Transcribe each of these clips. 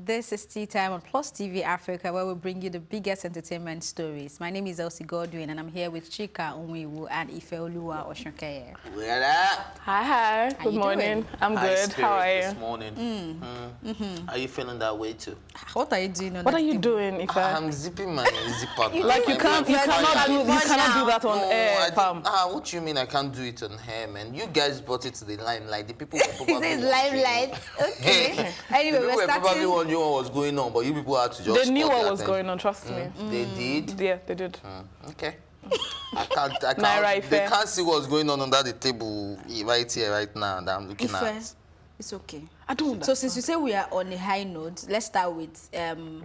This is Tea Time on Plus TV Africa, where we bring you the biggest entertainment stories. My name is Elsie Godwin, and I'm here with Chika Onwiwu and Ifeoluwa Oshunkeye. Hi. Good morning. I'm good. How are you? This morning. Are you feeling that way too? What are you doing? What are you doing, Ife? I'm zipping my zipper. Like you cannot do that on air, fam. What do you mean I can't do it on hair, man? You guys brought it to the limelight. The people were probably He says limelight. Okay. Anyway, the people we're were probably starting. wondering what was going on, but you people had to just. They knew spot what the was attention. going on, trust me. They did? Yeah, they did. Okay. I can't. Naira Ife. They can't see what's going on under the table right here, right now that I'm looking at. Ife, it's okay. I don't know. So since you say we are on a high note, let's start with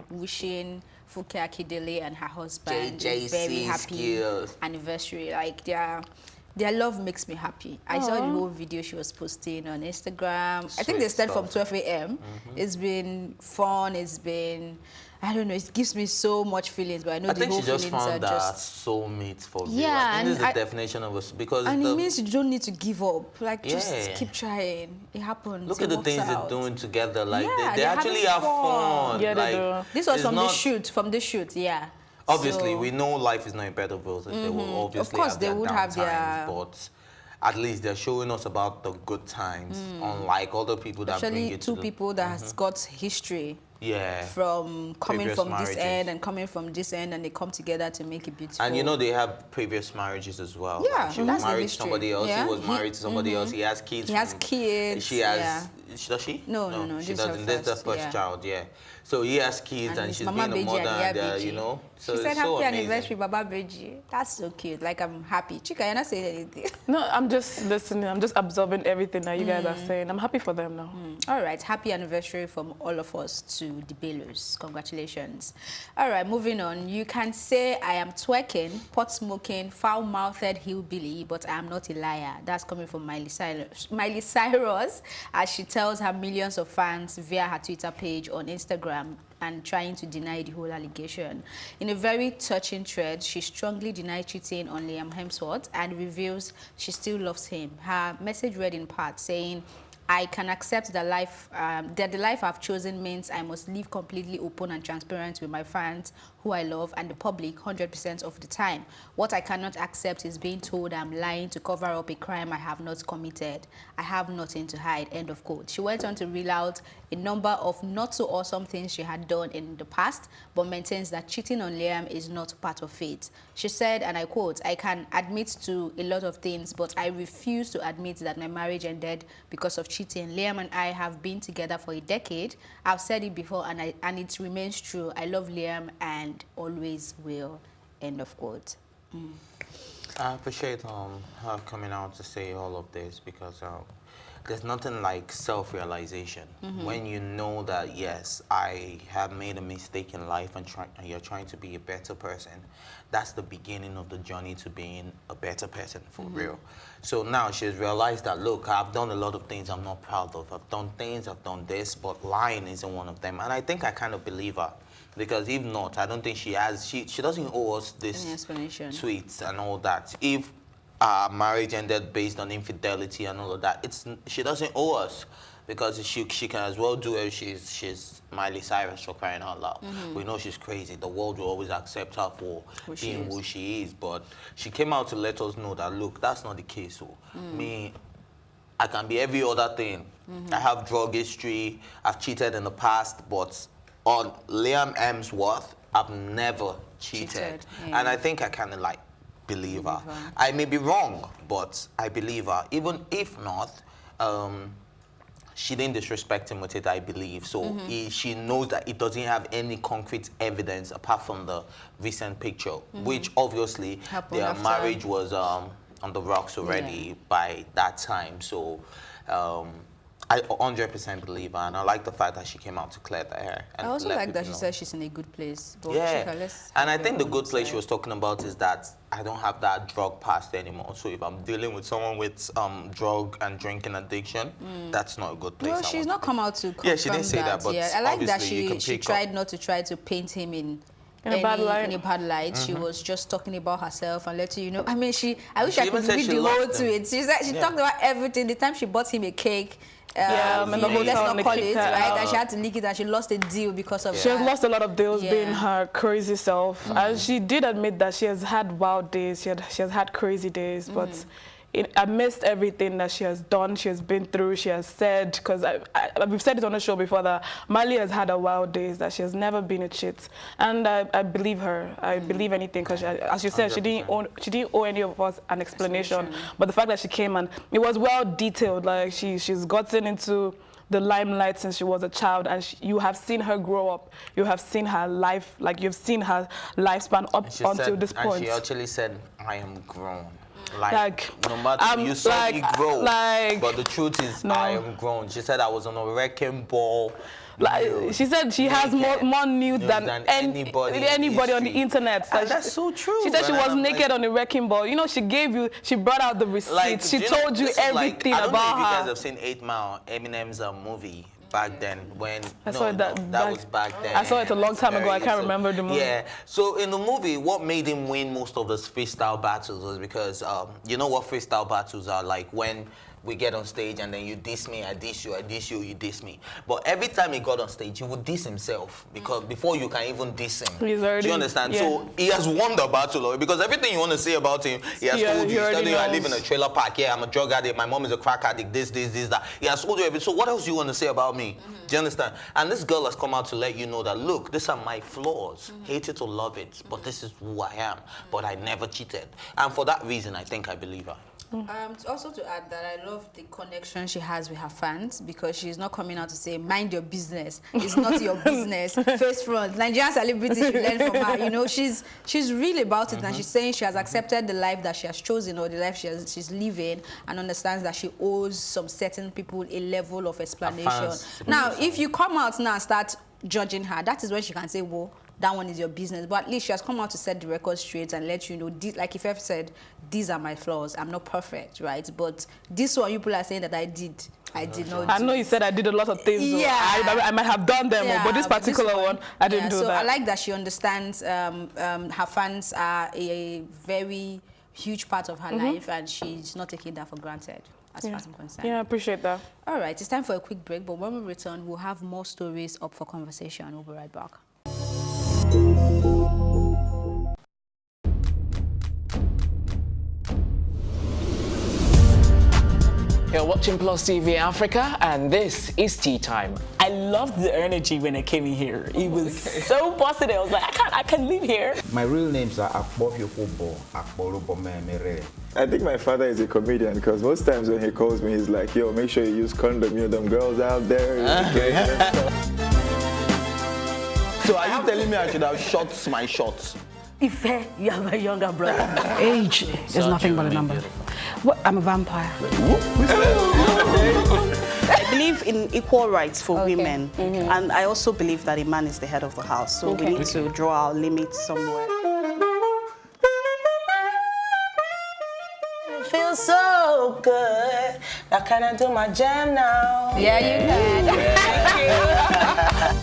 wishing Funke Akindele and her husband a very happy anniversary. Like their love makes me happy. I saw the whole video she was posting on Instagram. I think they started from 12 a.m. It's been fun. It's been, I don't know, it gives me so much feelings, but I know the whole feelings are just... I think she just found that soulmate for real. Yeah, I think this is the definition of us, because... And it means you don't need to give up. Like, just Yeah. keep trying. It happens. Look It at the works things out. they're doing together. Like, Yeah, they they're actually having have fun. Yeah, they like, do. This was it's from not- the shoot, yeah. Obviously, So- we know life is not a bed of roses. They will obviously course, have they their would down have their- times, but at least they're showing us about the good times, unlike other people that bring Especially it two to people that has got history yeah. from coming Previous from marriages. this end and coming from this end, and they come together to make it beautiful. And you know they have previous marriages as well. Yeah, Like, she was that's the married to history. somebody else. Yeah. He was married to somebody else. He has kids. He has kids, She has. yeah. Does she? No, She this is her doesn't. This is the first, first yeah. child. Yeah. So he has kids, and it's she's Mama being a Beji mother. and Iya And, Beji. you know. So She said, it's so happy amazing. anniversary, Baba Beji. That's so cute. Like, I'm happy. Chika, you're not saying anything. No, I'm just listening. I'm just absorbing everything that you guys are saying. I'm happy for them now. All right, happy anniversary from all of us to the Belus. Congratulations. All right, moving on. You can say I am twerking, pot smoking, foul-mouthed hillbilly, but I am not a liar. That's coming from Miley Cyrus. Miley Cyrus, as she tells her millions of fans via her Twitter page on Instagram, and trying to deny the whole allegation. In a very touching thread, she strongly denied cheating on Liam Hemsworth and reveals she still loves him. Her message read in part saying, I can accept that the life I've chosen means I must live completely open and transparent with my fans, who I love, and the public 100% of the time. What I cannot accept is being told I'm lying to cover up a crime I have not committed. I have nothing to hide, end of quote. She went on to reel out a number of not so awesome things she had done in the past, but maintains that cheating on Liam is not part of it. She said, and I quote, I can admit to a lot of things, but I refuse to admit that my marriage ended because of cheating. Liam and I have been together for a decade. I've said it before, and it remains true. I love Liam and always will, end of quote. I appreciate her coming out to say all of this, because there's nothing like self-realization. When you know that, yes, I have made a mistake in life and you're trying to be a better person, that's the beginning of the journey to being a better person, for real. So now she's realized that, look, I've done a lot of things I'm not proud of. I've done things, I've done this, but lying isn't one of them. And I think I kind of believe her. Because if not, I don't think she doesn't owe us this explanation, tweets and all that. If our marriage ended based on infidelity and all of that, she doesn't owe us, because she can as well do it. She's Miley Cyrus, for crying out loud. We know she's crazy. The world will always accept her for being who she is. But she came out to let us know that, look, that's not the case. So me, I can be every other thing. I have drug history. I've cheated in the past, but on Liam Hemsworth, I've never cheated. Yeah. And I think I kind of like believe her. I may be wrong, but I believe her. Even if not, she didn't disrespect him with it, I believe. So she knows that it doesn't have any concrete evidence apart from the recent picture, which obviously their marriage was on the rocks already by that time. So I 100% believe her, and I like the fact that she came out to clear the hair. I also like that she said she's in a good place. But yeah, Chika, and I think the good place she was talking about is that I don't have that drug past anymore. So if I'm dealing with someone with drug and drinking addiction, that's not a good place. Well, she's not come out to confirm yeah, she didn't say that, but yeah, I like that obviously she tried not to try to paint him in In a bad light. In a bad light. She was just talking about herself and letting you know. I mean, I wish I even could said read she the whole loved to them. it. She talked about everything. The time she bought him a cake. In the hotel, let's not and they call kicked it, her right? out. And she had to leak it and she lost a deal because of She has lost a lot of deals Yeah. being her crazy self. And she did admit that she has had wild days, she has had crazy days, but amidst everything that she has done, she has been through, she has said, because we've said it on the show before, that Miley has had her wild days, that she has never been a cheat. And I believe her. I believe anything, because as you said, she didn't owe any of us an explanation. But the fact that she came and it was well detailed, like she's gotten into the limelight since she was a child, and you have seen her grow up. You have seen her life, like you've seen her lifespan up until this point. And she actually said, I am grown. Like, no matter, you saw me grow, like, but the truth is, I am grown. She said I was on a wrecking ball. Like, she said she has more news than anybody on the internet. And that's so true. She said she was naked on the wrecking ball. You know, she brought out the receipts. She told you everything about her. I don't know if you guys have seen 8 Mile, Eminem's movie. Back then, when that was back then. I saw it a long time ago. I can't remember the movie. Yeah. So in the movie, what made him win most of those freestyle battles was because you know what freestyle battles are like, when we get on stage and then you diss me, I diss you, you diss me. But every time he got on stage, he would diss himself, because before you can even diss him. He's already, do you understand? Yeah. So he has won the battle, because everything you want to say about him, he has told you. He's telling you, I live in a trailer park, yeah, I'm a drug addict, my mom is a crack addict, this, that. He has told you everything. So what else do you want to say about me? Do you understand? And this girl has come out to let you know that, look, these are my flaws. Hate it or love it, but this is who I am. But I never cheated. And for that reason, I think I believe her. Also to add that I love the connection she has with her fans, because she's not coming out to say, mind your business. It's not your business. Face front. Nigerian celebrities should learn from her. You know, she's real about it, and she's saying she has accepted the life that she has chosen, or the life she's living, and understands that she owes some certain people a level of explanation. Now, if you come out now and start judging her, that is when she can say, whoa, that one is your business. But at least she has come out to set the record straight and let you know, like if I've said, these are my flaws. I'm not perfect, right? But this one, you people are saying that I did not. I know you said I did a lot of things. Yeah. So I might have done them, but this particular one, I didn't do that. So I like that she understands her fans are a very huge part of her life, and she's not taking that for granted. As far as I'm concerned. Yeah, I appreciate that. All right, it's time for a quick break, but when we return, we'll have more stories up for conversation. We'll be right back. You're watching Plus TV Africa, and this is Tea Time. I loved the energy when I came in here. It was so positive. I was like, I can live here. My real names are Akbofiofobo, Akborobomemere. I think my father is a comedian, because most times when he calls me, he's like, yo, make sure you use condom, you know, them girls out there. So are you telling me I should have shot my shots? Ife, you are my younger brother. Age is nothing but a number. What? I'm a vampire. I believe in equal rights for women, and I also believe that a man is the head of the house, so we need to draw our limits somewhere. Feels so good. Now can I do my jam now? Yeah, you can. Thank you.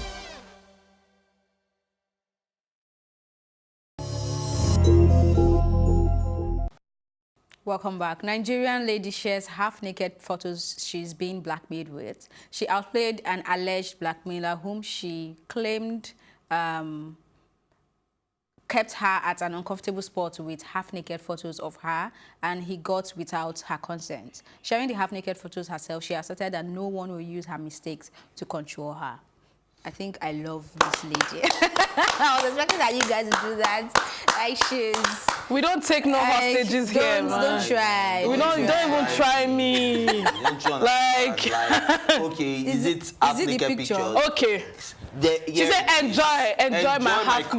Welcome back. Nigerian lady shares half-naked photos she's being blackmailed with. She outplayed an alleged blackmailer whom she claimed kept her at an uncomfortable spot with half-naked photos of her, and he got without her consent. Sharing the half-naked photos herself, she asserted that no one will use her mistakes to control her. I think I love this lady. I was expecting that you guys would do that. Like we don't take no hostages here, man. Don't try. Don't even try me. Like, okay, is it naked pictures? Okay. She said, enjoy my half.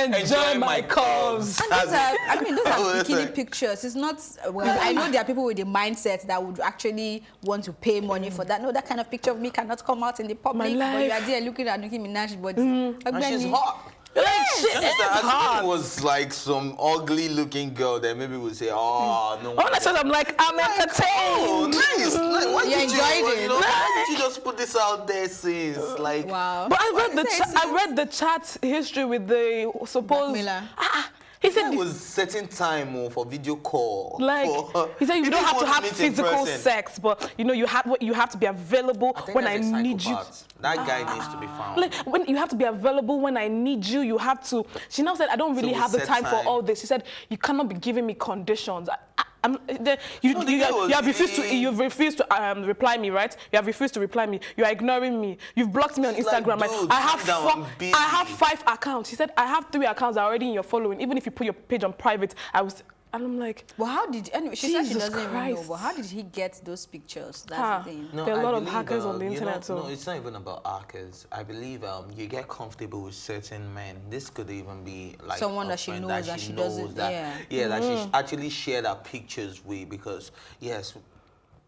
Enjoy my curves. And those are bikini pictures. It's not, well, I know there are people with the mindset that would actually want to pay money for that. No, that kind of picture of me cannot come out in the public. But you are there looking at Nicki Minaj's body. And she's hot. Like, shit, I think it was like some ugly looking girl that maybe would say, oh, no. Oh, that's what I'm like, I'm entertained. Oh, nice. Why you enjoyed it. can't you just put this out there, sis? Like, wow. But I read the chat history with the supposed. He said it was certain time for video call. Like he said, you don't have to have physical sex, but you know you have to be available when I need you. That guy needs to be found. Like when you have to be available when I need you, you have to. She now said, I don't really have the time for all this. She said, you cannot be giving me conditions. You've refused to reply me, right? You have refused to reply me. You are ignoring me. You've blocked me on Instagram. Like, dude, I have 5 accounts. He said, I have 3 accounts already in your following. Even if you put your page on private, and I'm like, well, how did, anyway, she said she doesn't Christ. even know, but how did he get those pictures? That's the thing. No, there are a lot of hackers on the internet. No, it's not even about hackers. I believe you get comfortable with certain men. This could even be like someone that she knows that she doesn't, that she actually shared her pictures with, because yes,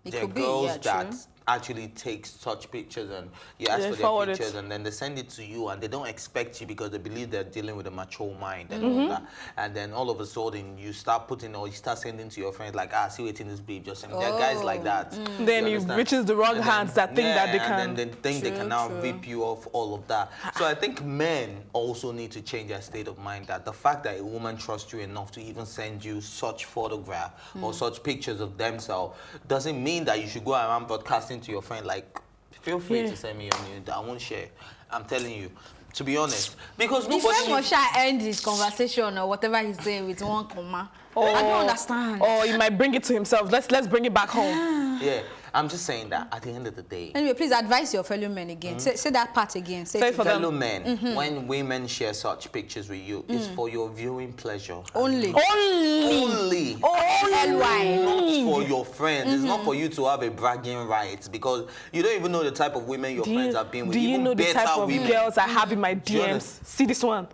there are girls that actually take such pictures and you ask for their pictures and then they send it to you and they don't expect you because they believe they're dealing with a mature mind and all that. And then all of a sudden you start putting or you start sending to your friends like, see waiting this babe just send me. There are guys like that. Then you reaches the wrong hands that think that they can. And then they think they can now rip you off all of that. So I think men also need to change their state of mind, that the fact that a woman trusts you enough to even send you such photograph or such pictures of themselves doesn't mean that you should go around broadcasting to your friend like, feel free to send me your nude. I won't share. I'm telling you, to be honest, because nobody. The friend shall end his conversation or whatever he's saying with one comma. I don't understand. Or he might bring it to himself. Let's bring it back home. Yeah, I'm just saying that at the end of the day. Anyway, please advise your fellow men again. Say that part again. Say for fellow men, when women share such pictures with you, it's for your viewing pleasure. Only. Only. Only. Not for your friends. It's not for you to have a bragging right, because you don't even know the type of women your friends have been with. Do you know the type of girls I have in my DMs? See this one.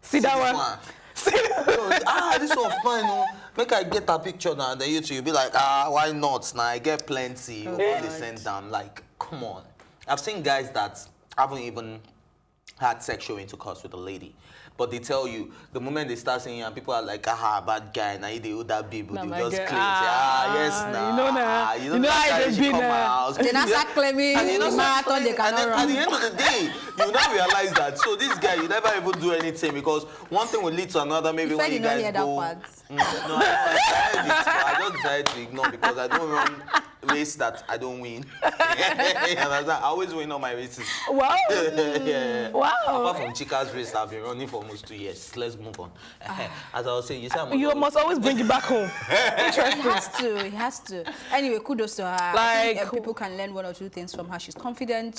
See that one. This one fine. Make I get a picture now, and then you'll be like, why not? Now I get plenty. You only send them. Like, come on. I've seen guys that haven't even had sexual intercourse with a lady, but they tell you the moment they start saying, people are like, bad guy. Now you do that baby, you just claim, yes, nah. You know how they be now. They not start claiming marathon. They cannot run. At the end of the day, you now realize that. So this guy, you never even do anything, because one thing will lead to another. Maybe when you guys go. I just decided to ignore because I don't run race that I don't win. I always win on my races. Wow. Wow. Apart from Chika's race, I've been running for almost 2 years. Let's move on. As I was saying, you must always bring it back home. He has to. Anyway, kudos to her. Like, I think, people can learn 1 or 2 things from her. She's confident.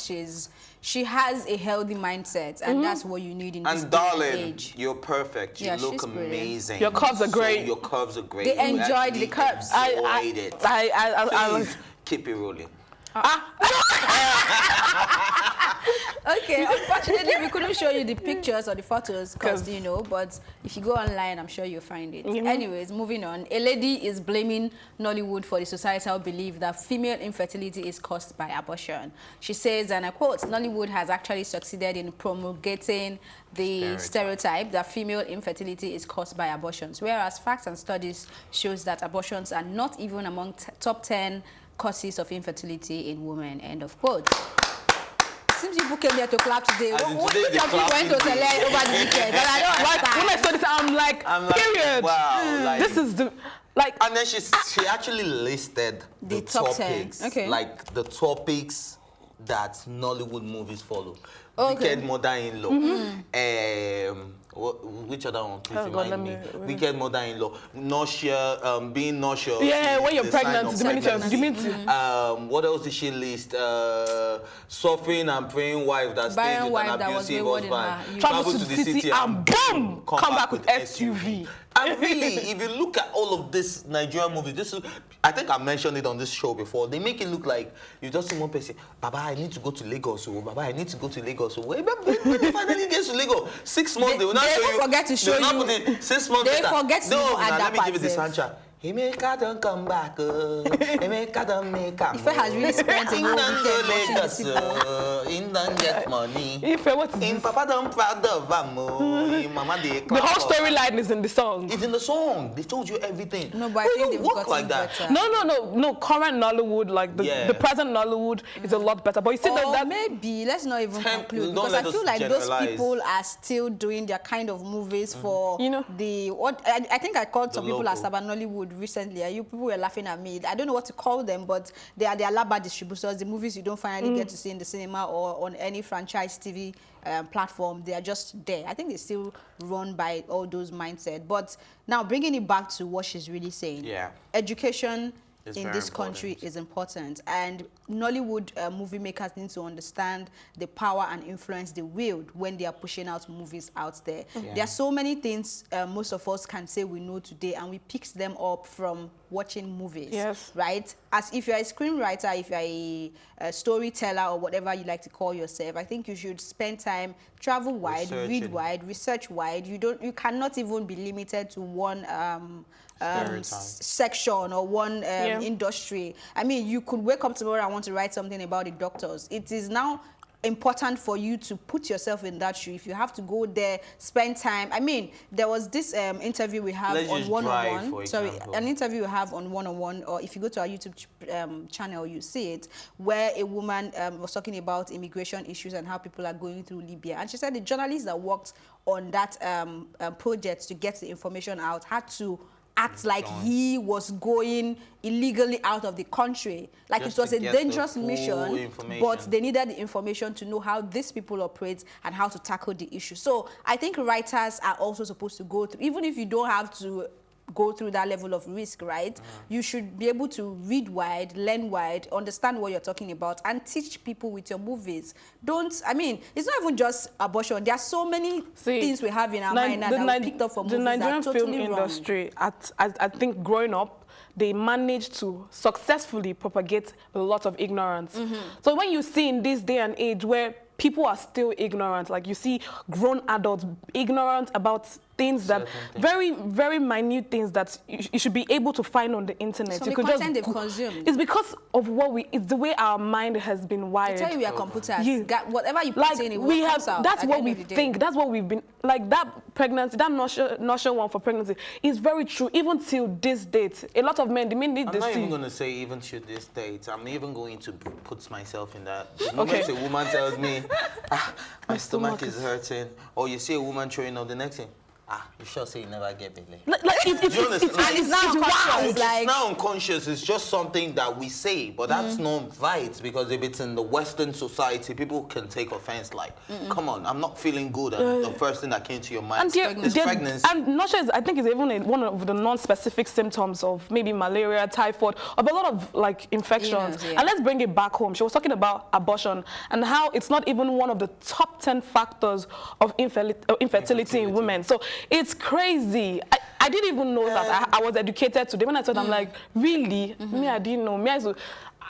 She has a healthy mindset, and that's what you need in this age. You're perfect. You look amazing. Your curves are great. Your curves are great. They enjoyed the curves. I keep it rolling. Okay, unfortunately, we couldn't show you the pictures or the photos because, but if you go online, I'm sure you'll find it. Anyways, moving on. A lady is blaming Nollywood for the societal belief that female infertility is caused by abortion. She says, and I quote, Nollywood has actually succeeded in promulgating the stereotype that female infertility is caused by abortions, whereas facts and studies shows that abortions are not even among top 10 causes of infertility in women. End of quote. Seems people came here to clap today. Which of you went to select over the weekend? But I don't understand. When I saw this, I'm like, period. Wow. Like, this is the And then she actually listed the topics, like the topics that Nollywood movies follow. Wicked mother-in-law. Which other one? Please remind me. Wicked mother-in-law. Nausea, being nauseous. Yeah, when you're pregnant, what else did she list? Suffering and praying wife that stays with an abusive husband. Travel to the city and boom, come back with SUV. And really, if you look at all of this Nigerian movies, I think I mentioned it on this show before. They make it look like you just see one person, Baba, I need to go to Lagos. Baba, I need to go to Lagos. When they finally get to Lagos, 6 months, they will not show you. They forget to show you. 6 months They forget to no, at that let me give you the Sancha. Emeka don't come back. Emeka don't make up. Ife has really spent a He whole don't go weekend watching Lagos. these people. He don't get money. Ife, what is Him this? papa don't proud of him. Mama they The whole storyline is in the song. It's in the song. They told you everything. No, but I Why think you they've walk gotten like that. better. No. Current Nollywood, like the present Nollywood, is a lot better. But you see Or that maybe, let's not even conclude, don't because I let feel us like those generalize. people are still doing their kind of movies for I think I called some people as Saba Nollywood recently. You people were laughing at me. I don't know what to call them, but they are Laba distributors. The movies you don't finally get to see in the cinema or on any franchise TV platform, they are just there. I think they still run by all those mindset. But now bringing it back to what she's really saying, education in this country is important, and Nollywood movie makers need to understand the power and influence they wield when they are pushing out movies out there. There are so many things most of us can say we know today, and we pick them up from watching movies, right? As if you're a screenwriter, if you're a storyteller or whatever you like to call yourself, I think you should spend time, travel wide, read wide, research wide. You cannot even be limited to one section or one industry. I mean, you could wake up tomorrow and want to write something about the doctors. It is now important for you to put yourself in that shoe. If you have to go there, spend time. I mean, there was this interview we have on One-on-One. Sorry, an interview we have on One-on-One, or if you go to our YouTube channel, you see it, where a woman was talking about immigration issues and how people are going through Libya. And she said the journalist that worked on that project to get the information out had to act like he was going illegally out of the country. Like it was a dangerous mission, but they needed the information to know how these people operate and how to tackle the issue. So I think writers are also supposed to go through, even if you don't have to go through that level of risk, right? You should be able to read wide, learn wide, understand what you're talking about, and teach people with your movies. I mean, it's not even just abortion. There are so many things we have in our mind now that we picked up from movies. The Nigerian film wrong. industry, I think growing up, they managed to successfully propagate a lot of ignorance. So when you see in this day and age where people are still ignorant, like you see grown adults ignorant about things that very, very minute things that you should be able to find on the internet. So the content they've consumed. It's because of it's the way our mind has been wired. I tell you, we are computers. Whatever you put like in, it will comes out. That's what we think. That's what we've been like. That pregnancy, that notion one for pregnancy is very true. Even till this date, a lot of men, I'm not even going to say even to this date. I'm even going to put myself in that. The moment a woman tells me, my stomach is hurting, or you see a woman throwing up, the next thing, you sure say you never get belly. It's now unconscious. It's just something that we say, but that's not right, because if it's in the Western society, people can take offense. Like, come on, I'm not feeling good, and the first thing that came to your mind is pregnancy. And not sure, I think it's even one of the non-specific symptoms of maybe malaria, typhoid, of a lot of like infections. And let's bring it back home. She was talking about abortion and how it's not even one of the top 10 factors of infertility in women. So it's crazy. I didn't even know that. I was educated today. When I thought, I'm like, really? Me, I didn't know.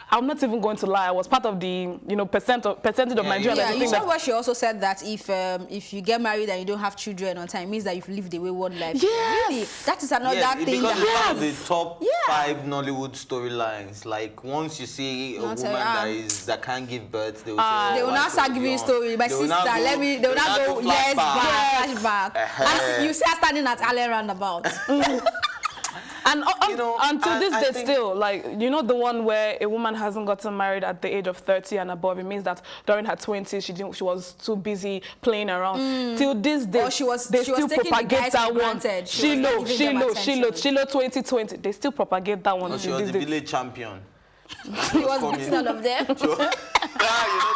I'm not even going to lie. I was part of the percentage of Nigerians. Yeah, you saw what she also said, that if you get married and you don't have children on time, it means that you've lived a wayward life. Yes. Really, that is another thing. Because it's one of the top 5 Nollywood storylines. Like once you see a woman that can't give birth, they will say, they will now start giving story. My sister, they will now go flashback. And you see her standing at Allen Roundabout. And until this day still, like, the one where a woman hasn't gotten married at the age of 30 and above, it means that during her 20s, she was too busy playing around. Till this day, they still propagate that one. Shiloh 2020, they still propagate that one. She was the village champion. He was beating all of them. You know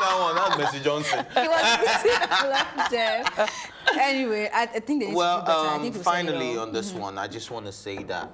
that one, that's Mercy Johnson. He was beating all of them. Anyway, I think they need to do better. I think finally on this one, I just want to say that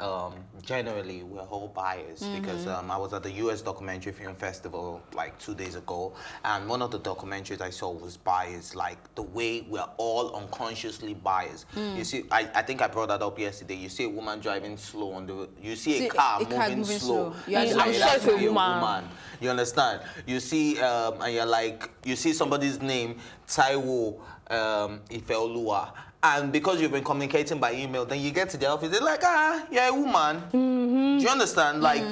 generally we're all biased, because I was at the US Documentary Film Festival like 2 days ago, and one of the documentaries I saw was biased, like the way we're all unconsciously biased. You see, I think I brought that up yesterday. You see a woman driving slow on the road. You see a car moving slow. I'm sure it's a woman. You understand? You see, and you're like, you see somebody's name, Taiwo Ifeoluwa, And because you've been communicating by email, then you get to the office, they're like, you're a woman. Do you understand? Like,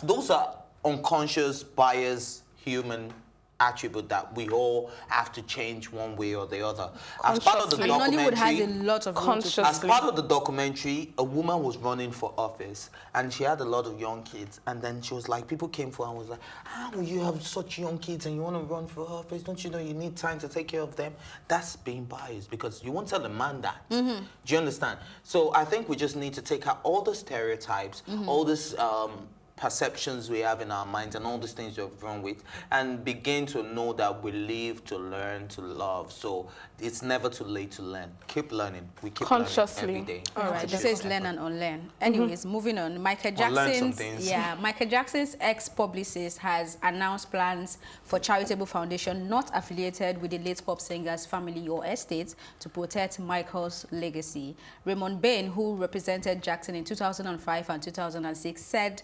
those are unconscious, bias, human attribute that we all have to change one way or the other. As part of the Nollywood has a lot of as part of the documentary, a woman was running for office and she had a lot of young kids, and then she was like, people came for her and was like, how will you have such young kids and you want to run for office? Don't you know you need time to take care of them? That's being biased, because you won't tell the man that. Do you understand? So I think we just need to take out all the stereotypes, all this perceptions we have in our minds and all these things we've run with, and begin to know that we live to learn, to love. So it's never too late to learn. Keep learning. We keep consciously learning every day. All right, this says learn and unlearn. Anyways, moving on. Michael Jackson's ex-publicist has announced plans for charitable foundation not affiliated with the late pop singer's family or estate to protect Michael's legacy. Raymond Bain, who represented Jackson in 2005 and 2006, said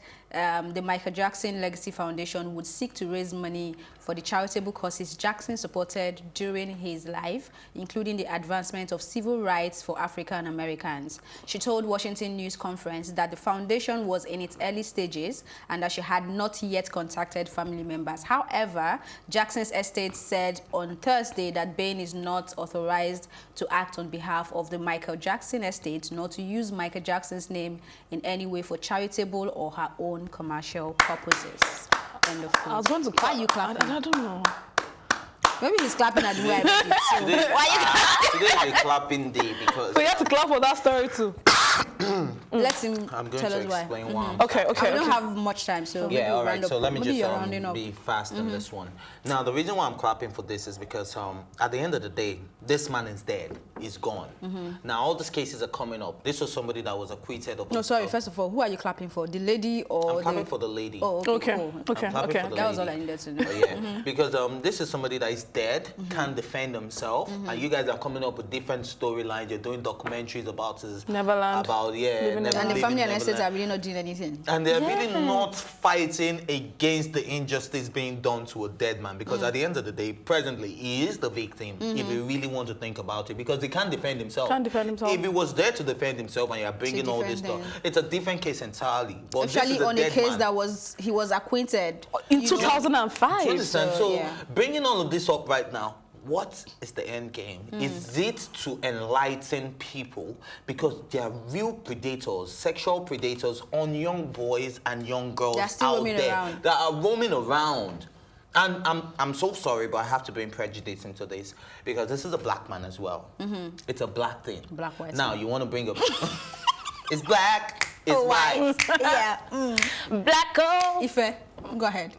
the Michael Jackson Legacy Foundation would seek to raise money for the charitable causes Jackson supported during his life, including the advancement of civil rights for African Americans. She told Washington News Conference that the foundation was in its early stages and that she had not yet contacted family members. However, Jackson's estate said on Thursday that Bain is not authorized to act on behalf of the Michael Jackson estate, nor to use Michael Jackson's name in any way for charitable or her own commercial purposes. End of quote. I was going to clap. Why are you clapping? I don't know. Maybe he's clapping at the way I put it. So why are you clapping? Today is a clapping day because... So you have to clap for that story too. Let him I'm going tell to us why. explain why. Okay. We don't have much time, so yeah, all right. So let me just be be fast on this one. Now, the reason why I'm clapping for this is because at the end of the day, this man is dead. He's gone. Now, all these cases are coming up. This was somebody that was acquitted of... No, sorry. First of all, who are you clapping for? The lady or I'm clapping for the lady. Oh, okay. Okay. That was all I needed to know. Yeah, because this is somebody that is dead, can't defend himself, and you guys are coming up with different storylines. You're doing documentaries about his... Neverland. About, and the family and estates are really not doing anything. And they're really not fighting against the injustice being done to a dead man, because at the end of the day, presently, he is the victim, if you really want to think about it, because he can't defend himself. If he was there to defend himself and you're bringing all this stuff, it's a different case entirely. But especially on a case that he was acquitted. In 2005. You understand? So bringing all of this up right now, what is the end game? Is it to enlighten people? Because there are real predators, sexual predators on young boys and young girls out there that are roaming around. And I'm so sorry, but I have to bring prejudice into this, because this is a black man as well. It's a black thing. Black, white. Now, you want to bring up... It's black, it's white. Yeah. Black girl. Ife, go ahead.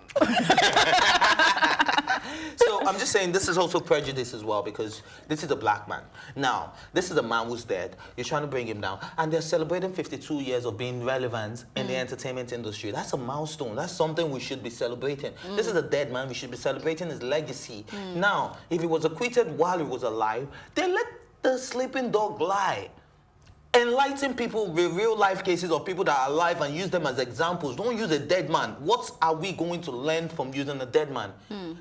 So I'm just saying this is also prejudice as well, because this is a black man. Now, this is a man who's dead. You're trying to bring him down. And they're celebrating 52 years of being relevant in the entertainment industry. That's a milestone. That's something we should be celebrating. This is a dead man. We should be celebrating his legacy. Now, if he was acquitted while he was alive, then let the sleeping dog lie. Enlighten people with real-life cases of people that are alive and use them as examples. Don't use a dead man. What are we going to learn from using a dead man?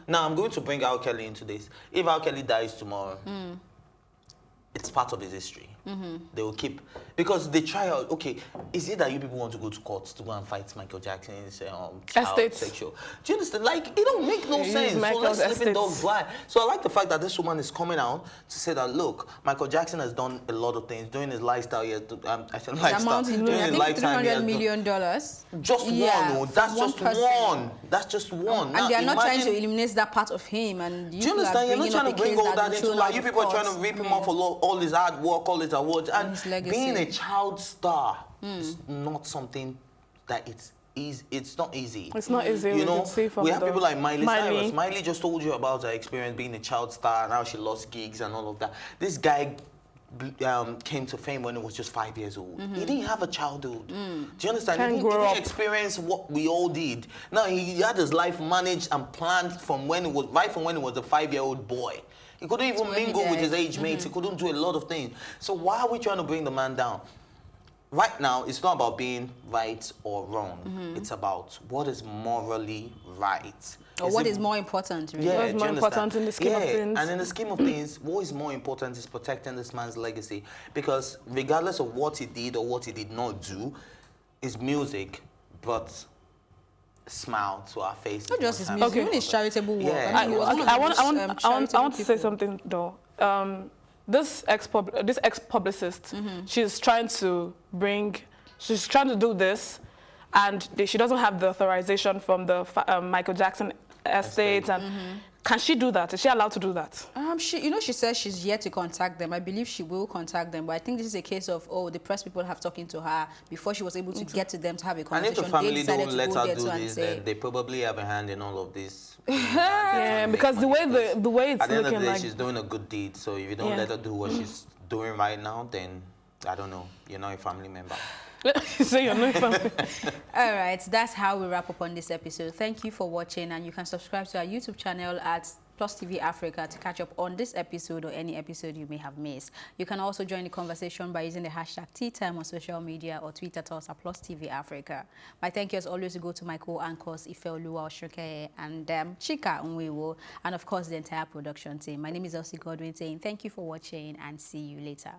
Now, I'm going to bring R. Kelly into this. If R. Kelly dies tomorrow, it's part of his history. They will keep... Because they try out... Okay, is it that you people want to go to court to go and fight Michael Jackson's child sexual? Do you understand? Like, it don't make no sense. So let's sleeping dogs lie. So I like the fact that this woman is coming out to say that, look, Michael Jackson has done a lot of things during his lifestyle. I said lifestyle. During his lifetime, $300 million. Just one. Oh, that's just one. That's just one. And now, they are not trying to eliminate that part of him. And do you understand? You're not trying to bring all that into like you people are trying to rip him off for all his hard work, all his awards, and his legacy. Being a child star is not something that it's easy. It's not easy. It's not easy. You know, we have people like Miley Cyrus. Miley just told you about her experience being a child star and how she lost gigs and all of that. This guy came to fame when he was just 5 years old. He didn't have a childhood. Do you understand? He didn't experience what we all did. Now, he had his life managed and planned from when he was, right from when he was a 5-year-old boy. He couldn't even mingle with his age mates. He couldn't do a lot of things. So why are we trying to bring the man down? right now, it's not about being right or wrong. It's about what is morally right. Or what is more important, really? Yeah, What's more important in the scheme of things? And in the scheme of things, what is more important is protecting this man's legacy. Because regardless of what he did or what he did not do, his music brought smile to our faces. Not just his music, even his charitable work. Yeah. I mean, he was one of the most, I want to say charitable something though. This ex-publicist, she's trying to do this, and she doesn't have the authorization from the Michael Jackson estate. And can she do that? Is she allowed to do that? She says she's yet to contact them. I believe she will contact them, but I think this is a case of, the press people have talking to her before she was able to get to them to have a conversation. And if the family they don't let to her do this, then they probably have a hand in all of this. Yeah, because the way it's looking at the end of the day, like she's doing a good deed. So if you don't let her do what she's doing right now, then I don't know. You're not a family member. So you're not family. All right, that's how we wrap up on this episode. Thank you for watching, and you can subscribe to our YouTube channel at Plus TV Africa to catch up on this episode or any episode you may have missed. You can also join the conversation by using the hashtag #TeaTime on social media or tweet at us at Plus TV Africa. My thank you as always to go to my co-anchors Ifeoluwa Oshoke and Chika Unwiwo, and of course the entire production team. My name is Elsie Godwin saying thank you for watching and see you later.